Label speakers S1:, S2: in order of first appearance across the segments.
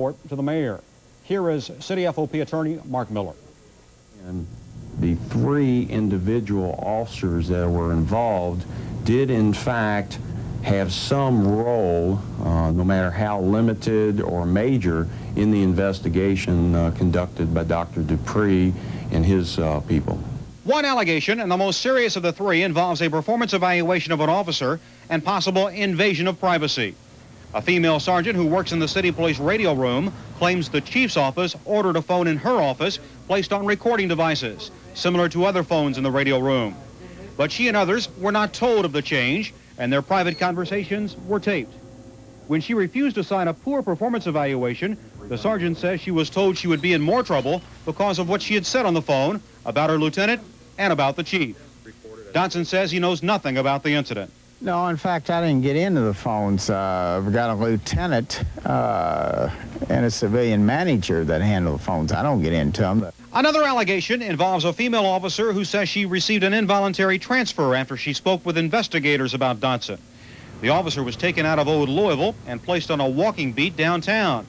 S1: To the mayor. Here is City FOP attorney Mark Miller.
S2: And the 3 individual officers that were involved did in fact have some role, no matter how limited or major, in the investigation conducted by Dr. Dupree and his people.
S1: One allegation, and the most serious of the 3, involves a performance evaluation of an officer and possible invasion of privacy. A female sergeant who works in the city police radio room claims the chief's office ordered a phone in her office placed on recording devices, similar to other phones in the radio room. But she and others were not told of the change, and their private conversations were taped. When she refused to sign a poor performance evaluation, the sergeant says she was told she would be in more trouble because of what she had said on the phone about her lieutenant and about the chief. Dotson says he knows nothing about the incident.
S3: No, in fact, I didn't get into the phones. I've got a lieutenant and a civilian manager that handle the phones. I don't get into them.
S1: Another allegation involves a female officer who says she received an involuntary transfer after she spoke with investigators about Dotson. The officer was taken out of Old Louisville and placed on a walking beat downtown.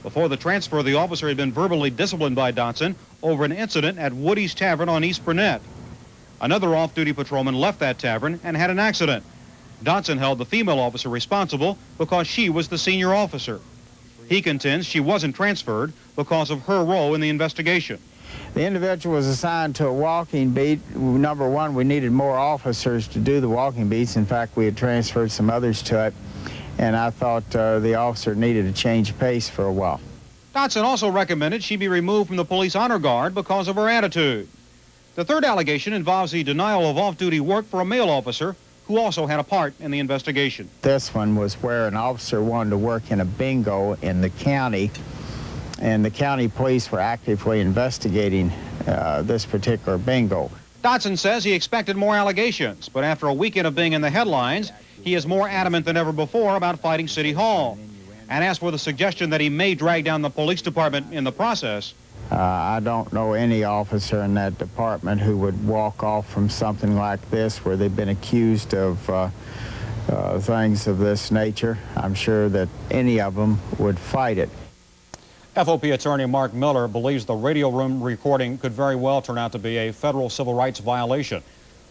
S1: Before the transfer, the officer had been verbally disciplined by Dotson over an incident at Woody's Tavern on East Burnett. Another off-duty patrolman left that tavern and had an accident. Dotson held the female officer responsible because she was the senior officer. He contends she wasn't transferred because of her role in the investigation.
S3: The individual was assigned to a walking beat. Number one, we needed more officers to do the walking beats. In fact, we had transferred some others to it, and I thought the officer needed a change of pace for a while.
S1: Dotson also recommended she be removed from the police honor guard because of her attitude. The third allegation involves the denial of off-duty work for a male officer who also had a part in the investigation.
S3: This one was where an officer wanted to work in a bingo in the county, and the county police were actively investigating this particular bingo.
S1: Dotson says he expected more allegations, but after a weekend of being in the headlines, he is more adamant than ever before about fighting City Hall. And as for the suggestion that he may drag down the police department in the process,
S3: I don't know any officer in that department who would walk off from something like this where they've been accused of things of this nature. I'm sure that any of them would fight it.
S1: FOP attorney Mark Miller believes the radio room recording could very well turn out to be a federal civil rights violation.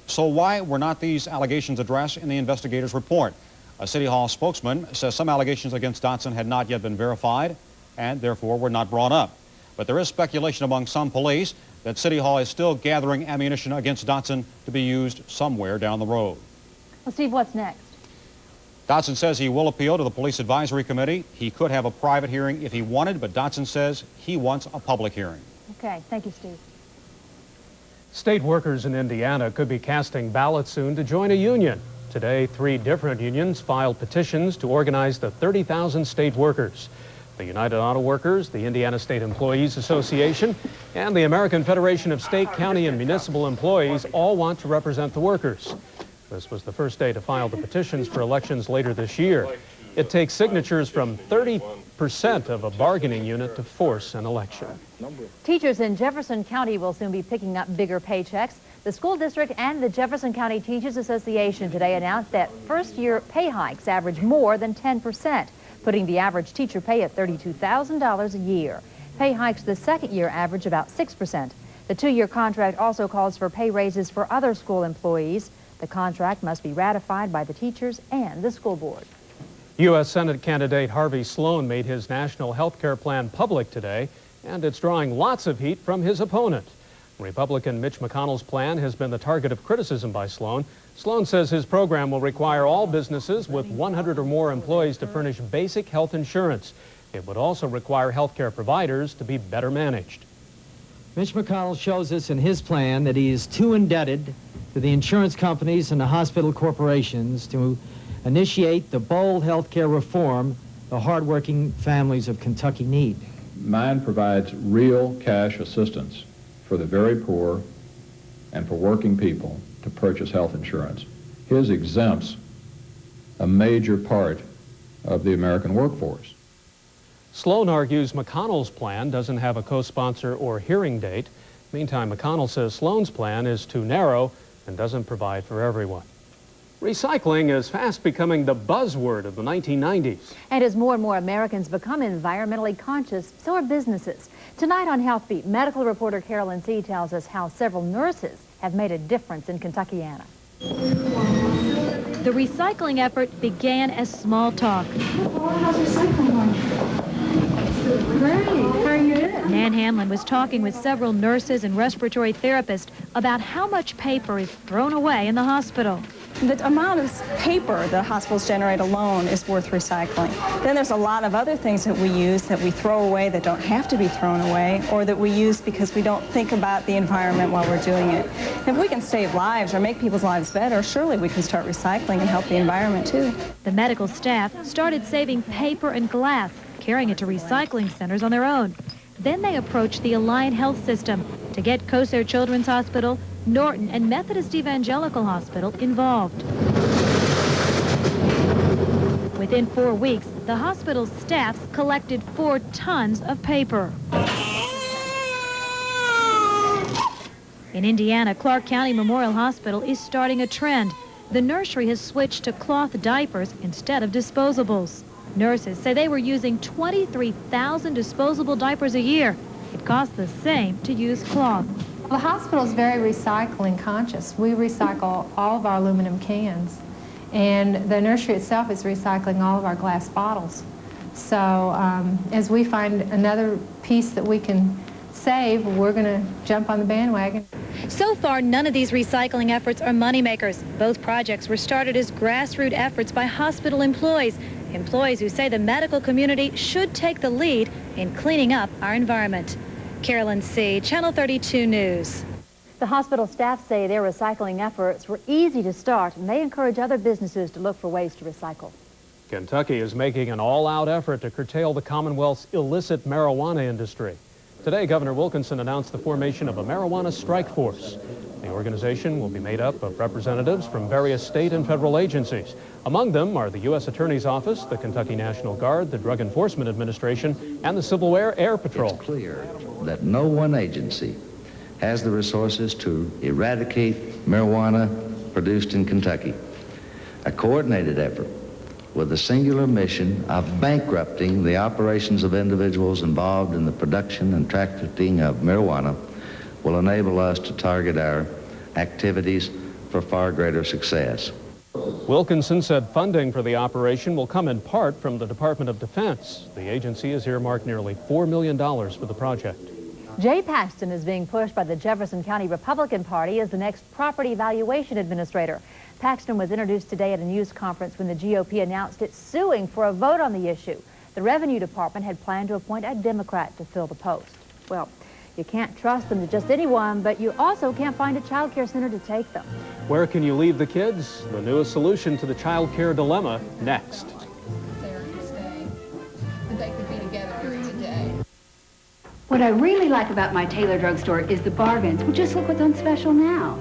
S1: So why were not these allegations addressed in the investigator's report? A City Hall spokesman says some allegations against Dotson had not yet been verified and therefore were not brought up. But there is speculation among some police that City Hall is still gathering ammunition against Dotson to be used somewhere down the road.
S4: Well, Steve, what's next?
S1: Dotson says he will appeal to the Police Advisory Committee. He could have a private hearing if he wanted, but Dotson says he wants a public hearing.
S4: Okay, thank you, Steve.
S5: State workers in Indiana could be casting ballots soon to join a union. Today, 3 different unions filed petitions to organize the 30,000 state workers. The United Auto Workers, the Indiana State Employees Association, and the American Federation of State, County, and Municipal Employees all want to represent the workers. This was the first day to file the petitions for elections later this year. It takes signatures from 30% of a bargaining unit to force an election.
S4: Teachers in Jefferson County will soon be picking up bigger paychecks. The school district and the Jefferson County Teachers Association today announced that first-year pay hikes average more than 10%. Putting the average teacher pay at $32,000 a year. Pay hikes the second year average about 6%. The 2-year contract also calls for pay raises for other school employees. The contract must be ratified by the teachers and the school board.
S5: U.S. Senate candidate Harvey Sloan made his national health care plan public today, and it's drawing lots of heat from his opponent. Republican Mitch McConnell's plan has been the target of criticism by Sloan. Sloan says his program will require all businesses with 100 or more employees to furnish basic health insurance. It would also require health care providers to be better managed.
S6: Mitch McConnell shows us in his plan that he is too indebted to the insurance companies and the hospital corporations to initiate the bold health care reform the hardworking families of Kentucky need.
S7: Mine provides real cash assistance for the very poor and for working people to purchase health insurance. His exempts a major part of the American workforce.
S5: Sloan argues McConnell's plan doesn't have a co-sponsor or hearing date. Meantime, McConnell says Sloan's plan is too narrow and doesn't provide for everyone. Recycling is fast becoming the buzzword of the 1990s.
S4: And as more and more Americans become environmentally conscious, so are businesses. Tonight on Health Beat, medical reporter Carolyn C. tells us how several nurses have made a difference in Kentuckiana. The recycling effort began as small talk.
S8: How's recycling going? Great. How are you doing?
S4: Nan Hanlon was talking with several nurses and respiratory therapists about how much paper is thrown away in the hospital.
S9: The amount of paper the hospitals generate alone is worth recycling. Then there's a lot of other things that we use that we throw away that don't have to be thrown away, or that we use because we don't think about the environment while we're doing it. If we can save lives or make people's lives better, surely we can start recycling and help the environment too.
S4: The medical staff started saving paper and glass, carrying it to recycling centers on their own. Then they approached the Alliant Health System to get Kosair Children's Hospital, Norton, and Methodist Evangelical Hospital involved. Within 4 weeks, the hospital's staffs collected 4 tons of paper. In Indiana, Clark County Memorial Hospital is starting a trend. The nursery has switched to cloth diapers instead of disposables. Nurses say they were using 23,000 disposable diapers a year. It costs the same to use cloth.
S10: The hospital is very recycling conscious. We recycle all of our aluminum cans, and the nursery itself is recycling all of our glass bottles. So as we find another piece that we can save, we're going to jump on the bandwagon.
S4: So far, none of these recycling efforts are moneymakers. Both projects were started as grassroots efforts by hospital employees who say the medical community should take the lead in cleaning up our environment. Carolyn C., Channel 32 News. The hospital staff say their recycling efforts were easy to start, and they encourage other businesses to look for ways to recycle.
S5: Kentucky is making an all-out effort to curtail the Commonwealth's illicit marijuana industry. Today, Governor Wilkinson announced the formation of a marijuana strike force. The organization will be made up of representatives from various state and federal agencies. Among them are the U.S. Attorney's Office, the Kentucky National Guard, the Drug Enforcement Administration, and the Civil Air Patrol.
S11: It's clear that no one agency has the resources to eradicate marijuana produced in Kentucky. A coordinated effort with the singular mission of bankrupting the operations of individuals involved in the production and trafficking of marijuana will enable us to target our activities for far greater success.
S5: Wilkinson said funding for the operation will come in part from the Department of Defense. The agency has earmarked nearly $4 million for the project.
S4: Jay Paxton is being pushed by the Jefferson County Republican Party as the next property valuation administrator. Paxton was introduced today at a news conference when the GOP announced it's suing for a vote on the issue. The Revenue Department had planned to appoint a Democrat to fill the post. Well, you can't trust them to just anyone, but you also can't find a child care center to take them.
S5: Where can you leave the kids? The newest solution to the child care dilemma, next.
S12: What I really like about my Taylor drugstore is the bargains. Well, just look what's on special now.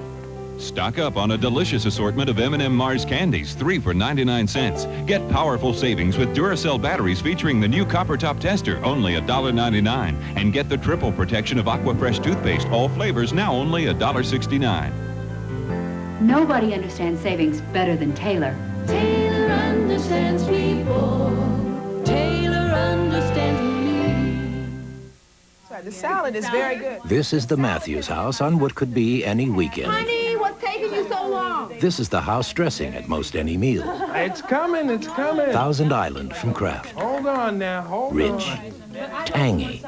S13: Stock up on a delicious assortment of M&M Mars candies, 3 for 99 cents. Get powerful savings with Duracell batteries featuring the new copper top tester, only $1.99. And get the triple protection of Aquafresh toothpaste, all flavors, now only $1.69.
S12: Nobody understands savings better than Taylor.
S14: Taylor understands people. Taylor understands me.
S15: The salad is very good.
S16: This is the Matthews house on what could be any weekend.
S14: Honey, what's taking you so long?
S16: This is the house dressing at most any meal.
S15: It's coming, it's coming.
S16: Thousand Island from Kraft.
S15: Hold on now, hold
S16: Rich,
S15: on.
S16: tangy.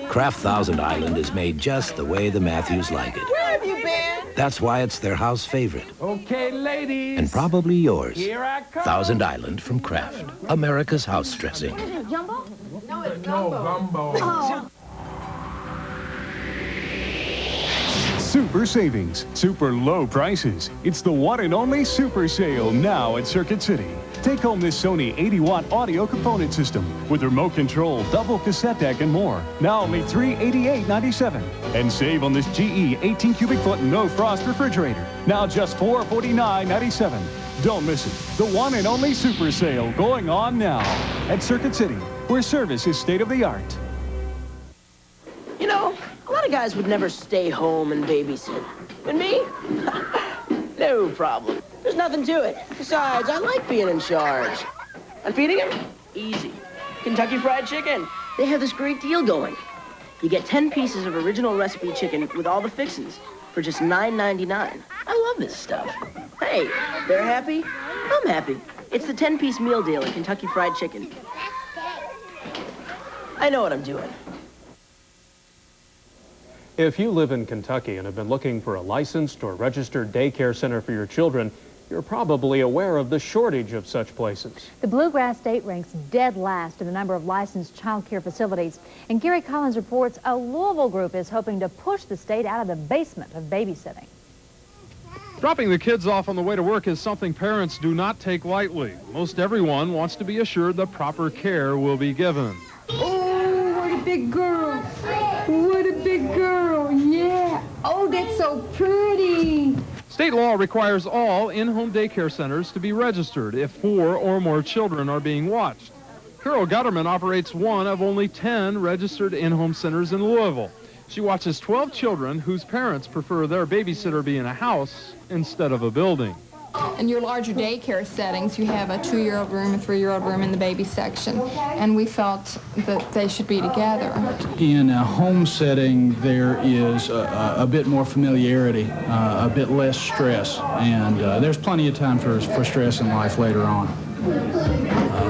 S16: Kraft Thousand Island is made just the way the Matthews like it.
S15: Where have you been?
S16: That's why it's their house favorite.
S15: Okay, ladies.
S16: And probably yours.
S15: Here I come.
S16: Thousand Island from Kraft. America's house dressing.
S14: Jumbo?
S15: No, it's gumbo. No, gumbo.
S14: Oh.
S17: Super savings, super low prices. It's the one and only super sale now at Circuit City. Take home this Sony 80-watt audio component system with remote control, double cassette deck, and more. Now only $388.97. And save on this GE 18 cubic foot no frost refrigerator. Now just $449.97. Don't miss it. The one and only super sale going on now at Circuit City, where service is state-of-the-art.
S18: You know, a lot of guys would never stay home and babysit. But me? No problem. There's There's nothing to it. Besides, I like being in charge. And feeding him? Easy. Kentucky Fried Chicken. They have this great deal going. You get 10 pieces of original recipe chicken with all the fixins for just $9.99. I love this stuff. Hey, they're happy, I'm happy. It's the 10-piece meal deal at Kentucky Fried Chicken. I know what I'm doing.
S5: If you live in Kentucky and have been looking for a licensed or registered daycare center for your children, you're probably aware of the shortage of such places.
S4: The Bluegrass state ranks dead last in the number of licensed child care facilities. And Gary Collins reports a Louisville group is hoping to push the state out of the basement of babysitting.
S19: Dropping the kids off on the way to work is something parents do not take lightly. Most everyone wants to be assured the proper care will be given.
S14: Oh, what a big girl. What a big girl, yeah. Oh, that's so pretty.
S19: State law requires all in-home daycare centers to be registered if 4 or more children are being watched. Carol Gutterman operates one of only 10 registered in-home centers in Louisville. She watches 12 children whose parents prefer their babysitter be in a house instead of a building.
S20: In your larger daycare settings, you have a 2-year-old room, a 3-year-old room in the baby section, and we felt that they should be together.
S21: In a home setting, there is a bit more familiarity, a bit less stress, and there's plenty of time for stress in life later on.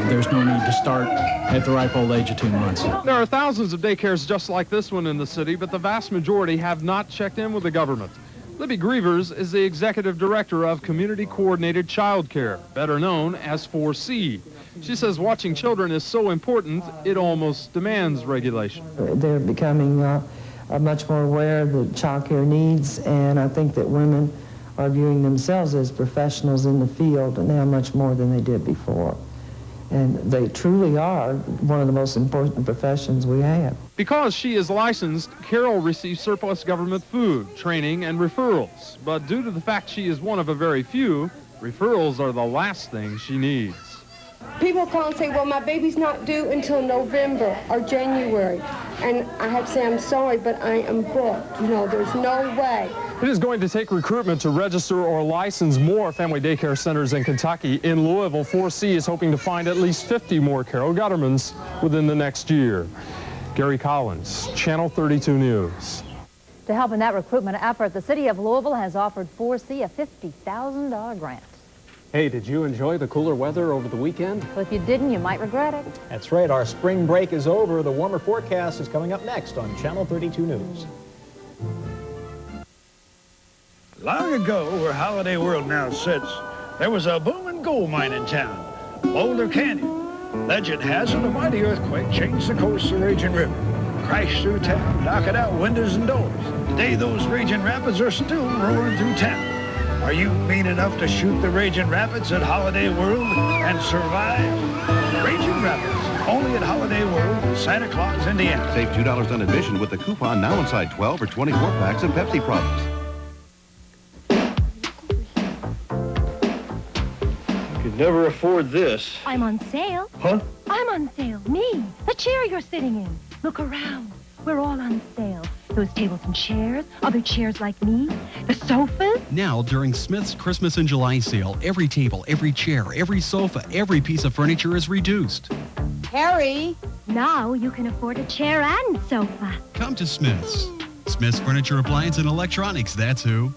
S21: There's no need to start at the ripe old age of 2 months.
S19: There are thousands of daycares just like this one in the city, but the vast majority have not checked in with the government. Libby Grievers is the executive director of Community Coordinated Child Care, better known as 4C. She says watching children is so important, it almost demands regulation.
S22: They're becoming much more aware of the child care needs, and I think that women are viewing themselves as professionals in the field now much more than they did before. And they truly are one of the most important professions we have.
S19: Because she is licensed, Carol receives surplus government food, training, and referrals. But due to the fact she is one of a very few, referrals are the last thing she needs.
S23: People call and say, well, my baby's not due until November or January. And I have to say, I'm sorry, but I am booked. You know, there's no way.
S19: It is going to take recruitment to register or license more family daycare centers in Kentucky. In Louisville, 4C is hoping to find at least 50 more Carol Guttermans within the next year. Gary Collins, Channel 32 News.
S4: To help in that recruitment effort, the city of Louisville has offered 4C a $50,000 grant.
S5: Hey, did you enjoy the cooler weather over the weekend?
S4: Well, if you didn't, you might regret it.
S24: That's right. Our spring break is over. The warmer forecast is coming up next on Channel 32 News.
S25: Long ago, where Holiday World now sits, there was a booming gold mine in town, Boulder Canyon. Legend has it a mighty earthquake changed the course of the raging river, crashed through town, knocking out windows and doors. Today, those raging rapids are still roaring through town. Are you mean enough to shoot the raging rapids at Holiday World and survive? Raging Rapids, only at Holiday World, Santa Claus, Indiana.
S26: Save $2 on admission with the coupon now inside 12 or 24 packs of Pepsi products.
S27: Could never afford this.
S28: I'm on sale.
S27: Huh?
S28: I'm on sale. Me. The chair you're sitting in. Look around. We're all on sale. Those tables and chairs, other chairs like me, the sofas.
S29: Now, during Smith's Christmas and July sale, every table, every chair, every sofa, every piece of furniture is reduced.
S28: Harry. Now you can afford a chair and sofa.
S29: Come to Smith's. Smith's Furniture, Appliance, and Electronics, that's who.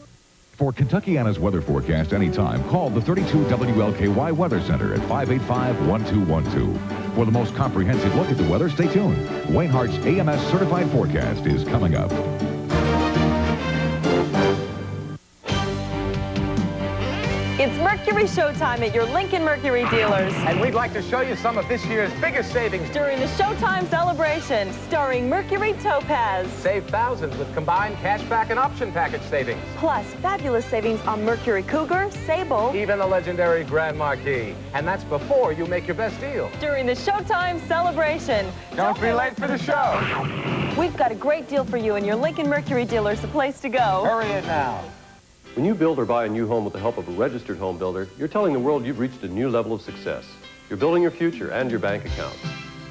S30: For Kentuckiana's weather forecast anytime, call the 32 WLKY Weather Center at 585-1212. For the most comprehensive look at the weather, stay tuned. Wayne Hart's AMS certified forecast is coming up.
S31: It's Mercury Showtime at your Lincoln Mercury dealers.
S32: And we'd like to show you some of this year's biggest savings
S31: During the Showtime celebration, starring Mercury Topaz.
S32: Save thousands with combined cashback and option package savings.
S31: Plus, fabulous savings on Mercury Cougar, Sable.
S32: Even the legendary Grand Marquis. And that's before you make your best deal.
S31: During the Showtime celebration.
S32: Don't be late for the show.
S31: We've got a great deal for you, and your Lincoln Mercury dealer's the place to go.
S32: Hurry it now.
S33: When you build or buy a new home with the help of a registered home builder, you're telling the world you've reached a new level of success. You're building your future and your bank account.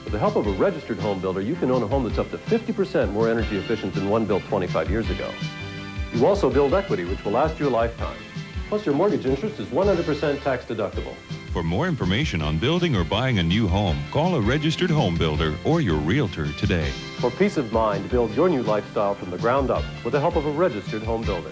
S33: With the help of a registered home builder, you can own a home that's up to 50% more energy efficient than one built 25 years ago. You also build equity, which will last you a lifetime. Plus, your mortgage interest is 100% tax deductible.
S1: For more information on building or buying a new home, call a registered home builder or your realtor today.
S33: For peace of mind, build your new lifestyle from the ground up with the help of a registered home builder.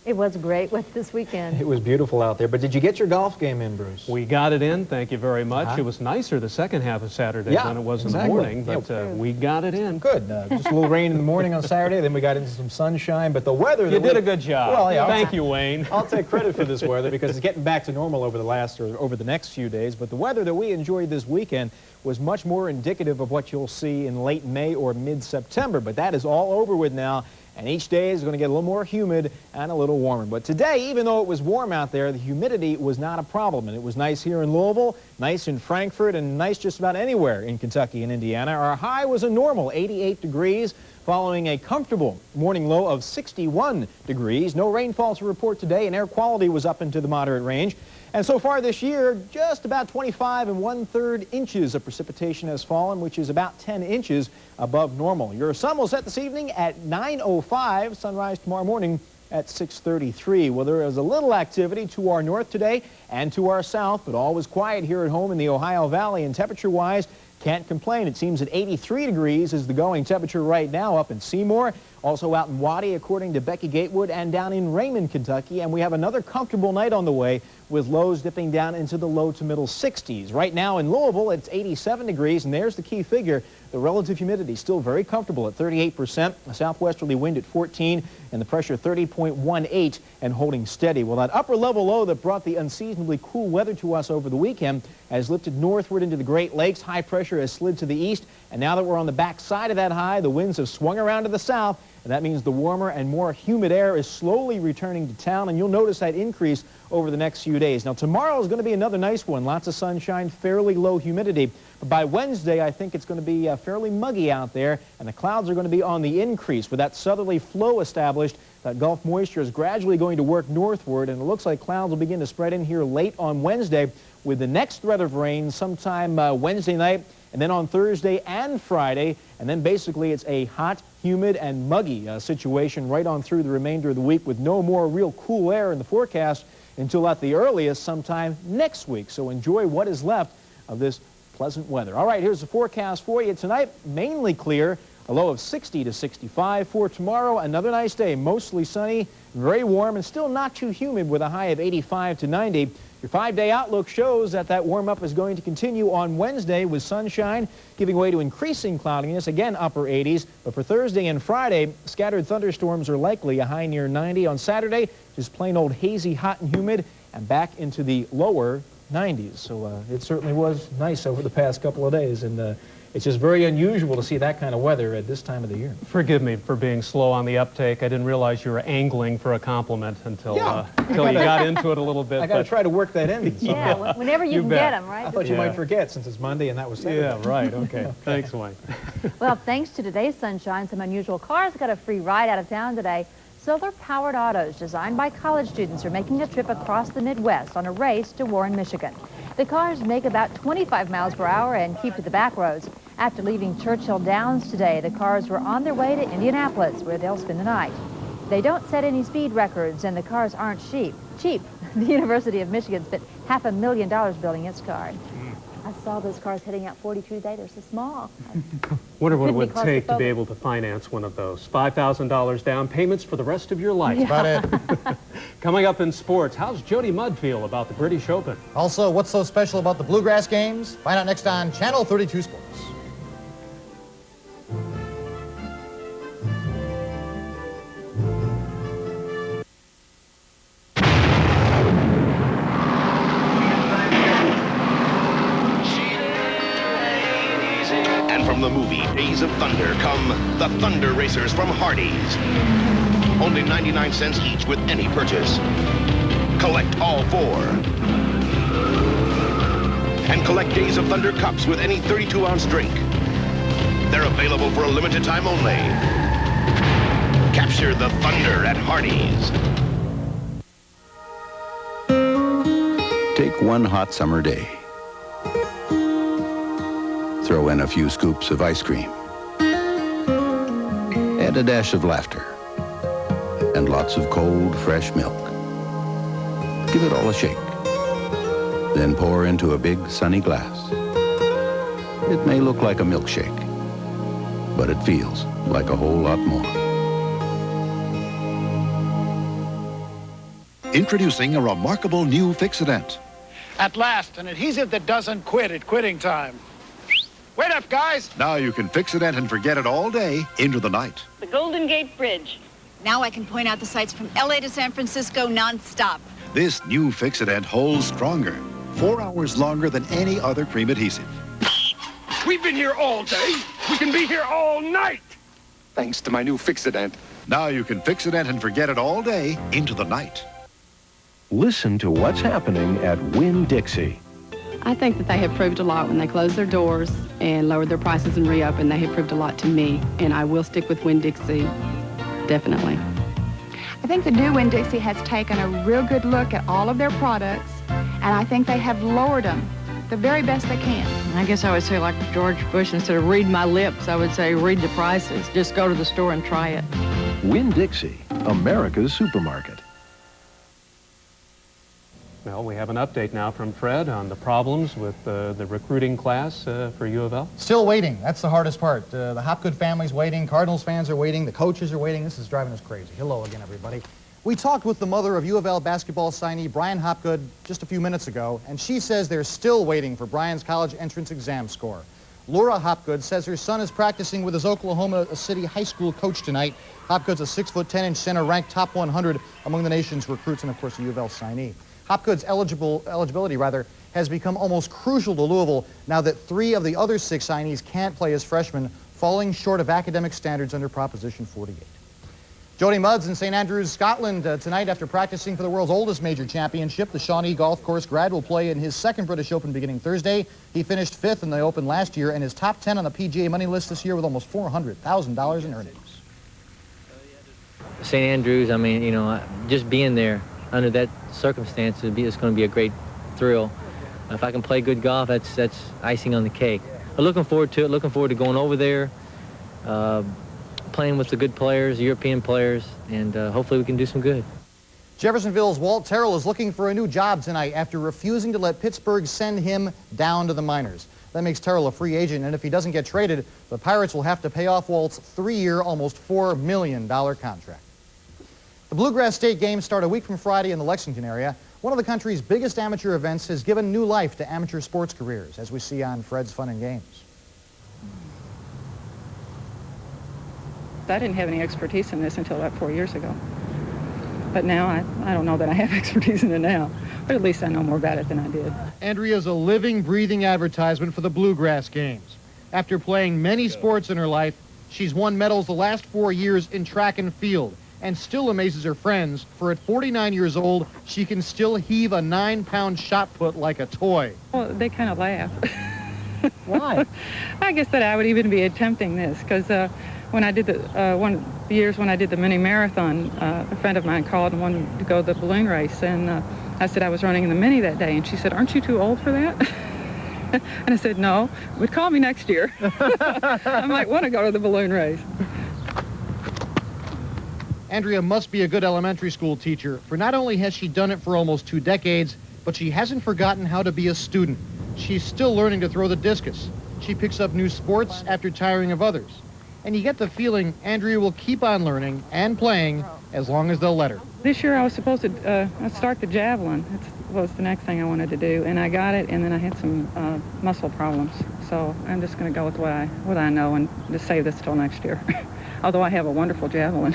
S4: It was great with this weekend.
S24: It was beautiful out there, but did you get your golf game in, Bruce?
S5: We got it in, thank you very much. It was nicer the second half of Saturday than it was in the morning, but we got it in.
S24: Good. Just a little rain in the morning on Saturday, then we got into some sunshine, but the weather...
S5: You did a good job.
S24: Well, yeah,
S5: thank you, Wayne.
S24: I'll take credit for this weather because it's getting back to normal over the next few days, but the weather that we enjoyed this weekend was much more indicative of what you'll see in late May or mid-September, but that is all over with now. And each day is going to get a little more humid and a little warmer. But today, even though it was warm out there, the humidity was not a problem. And it was nice here in Louisville, nice in Frankfort, and nice just about anywhere in Kentucky and Indiana. Our high was a normal 88 degrees, following a comfortable morning low of 61 degrees. No rainfall to report today, and air quality was up into the moderate range. And so far this year, just about 25 1/3 inches of precipitation has fallen, which is about 10 inches above normal. Your sun will set this evening at 9:05, sunrise tomorrow morning at 6:33. Well, there is a little activity to our north today and to our south, but all was quiet here at home in the Ohio Valley, and temperature-wise, can't complain. It seems that 83 degrees is the going temperature right now up in Seymour, also out in Waddy, according to Becky Gatewood, and down in Raymond, Kentucky. And we have another comfortable night on the way with lows dipping down into the low to middle 60s. Right now in Louisville, it's 87 degrees, and there's the key figure. The relative humidity still very comfortable at 38%, a southwesterly wind at 14, and the pressure 30.18 and holding steady. Well, that upper level low that brought the unseasonably cool weather to us over the weekend has lifted northward into the Great Lakes. High pressure has slid to the east, and now that we're on the back side of that high, the winds have swung around to the south, and that means the warmer and more humid air is slowly returning to town, and you'll notice that increase over the next few days. Now, tomorrow is going to be another nice one. Lots of sunshine, fairly low humidity. But by Wednesday, I think it's going to be fairly muggy out there, and the clouds are going to be on the increase. With that southerly flow established, that Gulf moisture is gradually going to work northward, and it looks like clouds will begin to spread in here late on Wednesday, with the next threat of rain sometime Wednesday night, and then on Thursday and Friday. And then basically it's a hot, humid, and muggy situation right on through the remainder of the week, with no more real cool air in the forecast until at the earliest sometime next week. So enjoy what is left of this pleasant weather. All right, here's the forecast for you tonight. Mainly clear, a low of 60 to 65. For tomorrow, another nice day, mostly sunny, very warm, and still not too humid with a high of 85 to 90. Your 5-day outlook shows that warm-up is going to continue on Wednesday with sunshine, giving way to increasing cloudiness, again upper 80s. But for Thursday and Friday, scattered thunderstorms are likely, a high near 90. On Saturday, just plain old hazy, hot and humid, and back into the lower 90s. So it certainly was nice over the past couple of days, and it's just very unusual to see that kind of weather at this time of the year.
S5: Forgive me for being slow on the uptake. I didn't realize you were angling for a compliment until you got into it a little bit.
S24: I got to try to work that in.
S4: Yeah, whenever you can get them, right?
S24: I thought you might forget since it's Monday and that was Saturday.
S5: Yeah, right. Okay. Thanks, Wayne.
S4: Well, thanks to today's sunshine, some unusual cars got a free ride out of town today. Solar-powered autos designed by college students are making a trip across the Midwest on a race to Warren, Michigan. The cars make about 25 miles per hour and keep to the back roads. After leaving Churchill Downs today, the cars were on their way to Indianapolis, where they'll spend the night. They don't set any speed records, and the cars aren't cheap. The University of Michigan spent $500,000 building its car. I saw those cars heading out 42 today. They're so small.
S5: Wonder what it would take to be able to finance one of those. $5,000 down, payments for the rest of your life.
S2: Yeah. About it.
S5: Coming up in sports, how's Jody Mudd feel about the British Open?
S2: Also, what's so special about the Bluegrass games? Find out next on Channel 32 Sports.
S3: From the movie Days of Thunder come the Thunder Racers from Hardee's. Only 99 cents each with any purchase. Collect all 4. And collect Days of Thunder cups with any 32-ounce drink. They're available for a limited time only. Capture the Thunder at Hardee's.
S6: Take one hot summer day. Throw in a few scoops of ice cream. Add a dash of laughter. and lots of cold, fresh milk. Give it all a shake. Then pour into a big, sunny glass. It may look like a milkshake, but it feels like a whole lot more.
S7: Introducing a remarkable new Fixodent.
S25: At last, an adhesive that doesn't quit at quitting time. Wait up, guys.
S7: Now you can Fixodent and forget it all day into the night.
S8: The Golden Gate Bridge. Now I can point out the sights from LA to San Francisco non-stop.
S7: This new Fixodent holds stronger, 4 hours longer than any other cream adhesive.
S25: We've been here all day. We can be here all night.
S7: Thanks to my new Fixodent. Now you can Fixodent and forget it all day into the night.
S9: Listen to what's happening at Winn-Dixie.
S10: I think that they have proved a lot when they closed their doors and lowered their prices and reopened. They have proved a lot to me, and I will stick with Winn-Dixie, definitely.
S11: I think the new Winn-Dixie has taken a real good look at all of their products, and I think they have lowered them the very best they can.
S12: I guess I would say like George Bush, instead of read my lips, I would say read the prices. Just go to the store and try it.
S9: Winn-Dixie, America's supermarket.
S5: Well, we have an update now from Fred on the problems with the recruiting class for U of L.
S2: Still waiting. That's the hardest part. The Hopgood family's waiting. Cardinals fans are waiting. The coaches are waiting. This is driving us crazy. Hello again, everybody. We talked with the mother of U of L basketball signee Brian Hopgood just a few minutes ago, and she says they're still waiting for Brian's college entrance exam score. Laura Hopgood says her son is practicing with his Oklahoma City high school coach tonight. Hopgood's a 6'10" center, ranked top 100 among the nation's recruits, and of course a U of L signee. Hopgood's eligibility has become almost crucial to Louisville now that 3 of the other 6 signees can't play as freshmen, falling short of academic standards under Proposition 48. Jody Mudd's in St. Andrews, Scotland tonight after practicing for the world's oldest major championship. The Shawnee Golf Course grad will play in his second British Open beginning Thursday. He finished 5th in the Open last year and is top 10 on the PGA money list this year with almost $400,000 in earnings.
S13: St. Andrews, I mean, you know, just being there under that circumstance, it's going to be a great thrill. If I can play good golf, that's icing on the cake. I'm looking forward to it, looking forward to going over there, playing with the good players, European players, and hopefully we can do some good.
S2: Jeffersonville's Walt Terrell is looking for a new job tonight after refusing to let Pittsburgh send him down to the minors. That makes Terrell a free agent, and if he doesn't get traded, the Pirates will have to pay off Walt's 3-year, almost $4 million contract. The Bluegrass State Games start a week from Friday in the Lexington area. One of the country's biggest amateur events has given new life to amateur sports careers, as we see on Fred's Fun and Games.
S14: I didn't have any expertise in this until about 4 years ago. But now I don't know that I have expertise in it now, but at least I know more about it than I did.
S15: Andrea's a living, breathing advertisement for the Bluegrass Games. After playing many sports in her life, she's won medals the last 4 years in track and field, and still amazes her friends, for at 49 years old, she can still heave a 9-pound shot put like a toy.
S14: Well, they kind of laugh.
S15: Why?
S14: I guess that I would even be attempting this, because when I did one of the years when I did the mini marathon, a friend of mine called and wanted to go the balloon race, and I said I was running in the mini that day, and she said, "Aren't you too old for that?" And I said, "No, but call me next year." I might want to go to the balloon race.
S15: Andrea must be a good elementary school teacher, for not only has she done it for almost 2 decades, but she hasn't forgotten how to be a student. She's still learning to throw the discus. She picks up new sports after tiring of others. And you get the feeling Andrea will keep on learning and playing as long as they'll let her.
S14: This year I was supposed to start the javelin. That was the next thing I wanted to do, and I got it, and then I had some muscle problems. So I'm just going to go with what I know and just save this till next year. Although I have a wonderful javelin.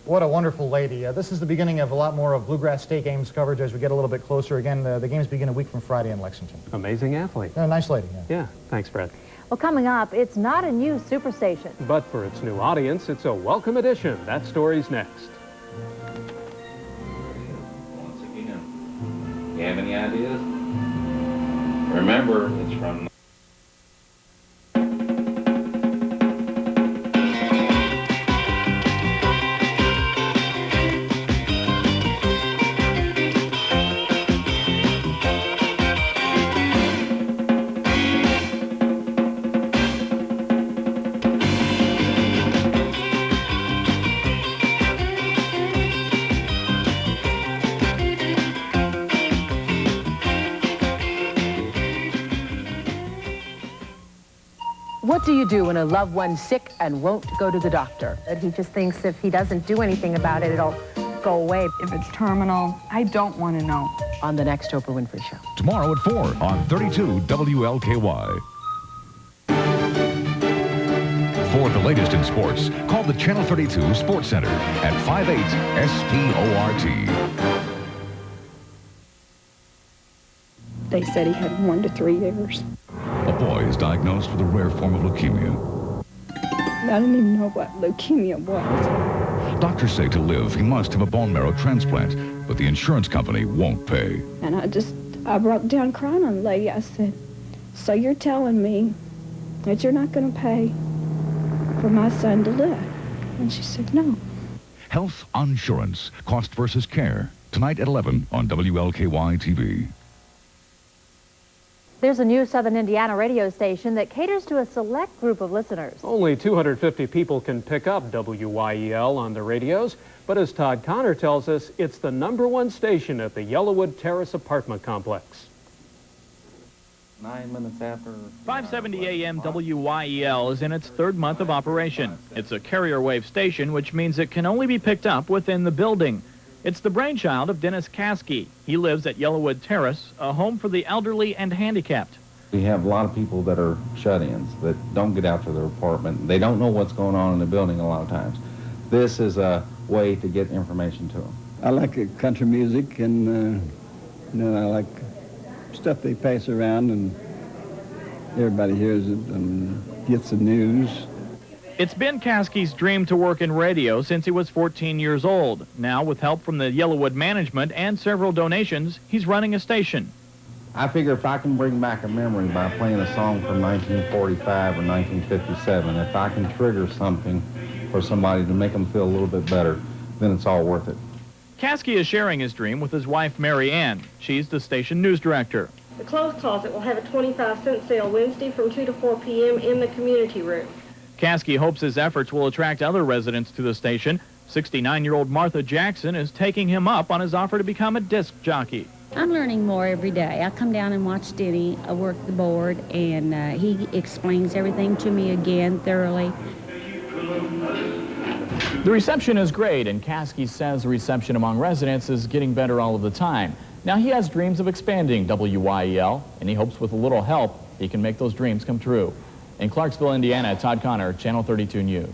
S2: What a wonderful lady. This is the beginning of a lot more of Bluegrass State Games coverage as we get a little bit closer. Again, the games begin a week from Friday in Lexington.
S5: Amazing athlete.
S2: Yeah, nice lady.
S5: Yeah, thanks, Fred.
S4: Well, coming up, it's not a new superstation.
S5: But for its new audience, it's a welcome addition. That story's next.
S16: Once again, you have any ideas? Remember, it's from...
S17: What do you do when a loved one's sick and won't go to the doctor?
S18: He just thinks if he doesn't do anything about it, it'll go away.
S14: If it's terminal, I don't want to know.
S17: On the next Oprah Winfrey Show.
S19: Tomorrow at 4 on 32 WLKY. For the latest in sports, call the Channel 32 Sports Center at 58-SPORT.
S20: They said he had 1 to 3 years.
S19: A boy is diagnosed with a rare form of leukemia.
S20: I didn't even know what leukemia was.
S19: Doctors say to live, he must have a bone marrow transplant, but the insurance company won't pay.
S20: And I broke down crying on the lady. I said, so you're telling me that you're not going to pay for my son to live? And she said, no.
S19: Health Insurance, Cost versus Care. Tonight at 11 on WLKY TV.
S4: There's a new Southern Indiana radio station that caters to a select group of listeners.
S5: Only 250 people can pick up WYEL on the radios, but as Todd Connor tells us, it's the #1 station at the Yellowwood Terrace apartment complex.
S16: 9 minutes after...
S21: 570 AM WYEL is in its 3rd month of operation. It's a carrier wave station, which means it can only be picked up within the building. It's the brainchild of Dennis Caskey. He lives at Yellowwood Terrace, a home for the elderly and handicapped.
S16: We have a lot of people that are shut-ins, that don't get out to their apartment. They don't know what's going on in the building a lot of times. This is a way to get information to them.
S22: I like country music, and I like stuff they pass around, and everybody hears it and gets the news.
S21: It's been Caskey's dream to work in radio since he was 14 years old. Now, with help from the Yellowwood management and several donations, he's running a station.
S16: I figure if I can bring back a memory by playing a song from 1945 or 1957, if I can trigger something for somebody to make them feel a little bit better, then it's all worth it.
S21: Caskey is sharing his dream with his wife, Mary Ann. She's the station news director.
S23: The clothes closet will have a 25-cent sale Wednesday from 2 to 4 p.m. in the community room.
S21: Caskey hopes his efforts will attract other residents to the station. 69-year-old Martha Jackson is taking him up on his offer to become a disc jockey.
S26: I'm learning more every day. I come down and watch Denny work the board, and he explains everything to me again thoroughly.
S21: The reception is great, and Caskey says the reception among residents is getting better all of the time. Now he has dreams of expanding WYEL, and he hopes with a little help he can make those dreams come true. In Clarksville, Indiana, Todd Connor, Channel 32 News.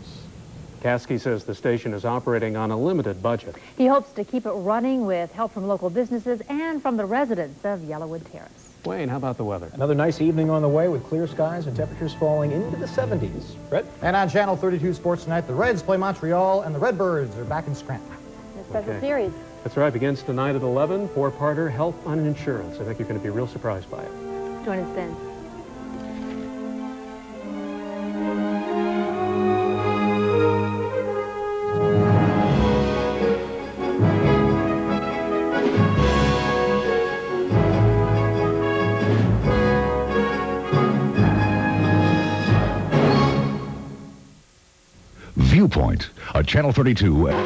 S5: Caskey says the station is operating on a limited budget.
S4: He hopes to keep it running with help from local businesses and from the residents of Yellowwood Terrace.
S5: Wayne, how about the weather?
S24: Another nice evening on the way with clear skies and temperatures falling into the 70s. Brett?
S2: And on Channel 32 Sports tonight, the Reds play Montreal and the Redbirds are back in Scranton.
S4: A special series.
S5: That's right, begins tonight at 11, 4-parter Health on Insurance. I think you're going to be real surprised by it.
S4: Join us then.
S19: Viewpoint, a Channel 32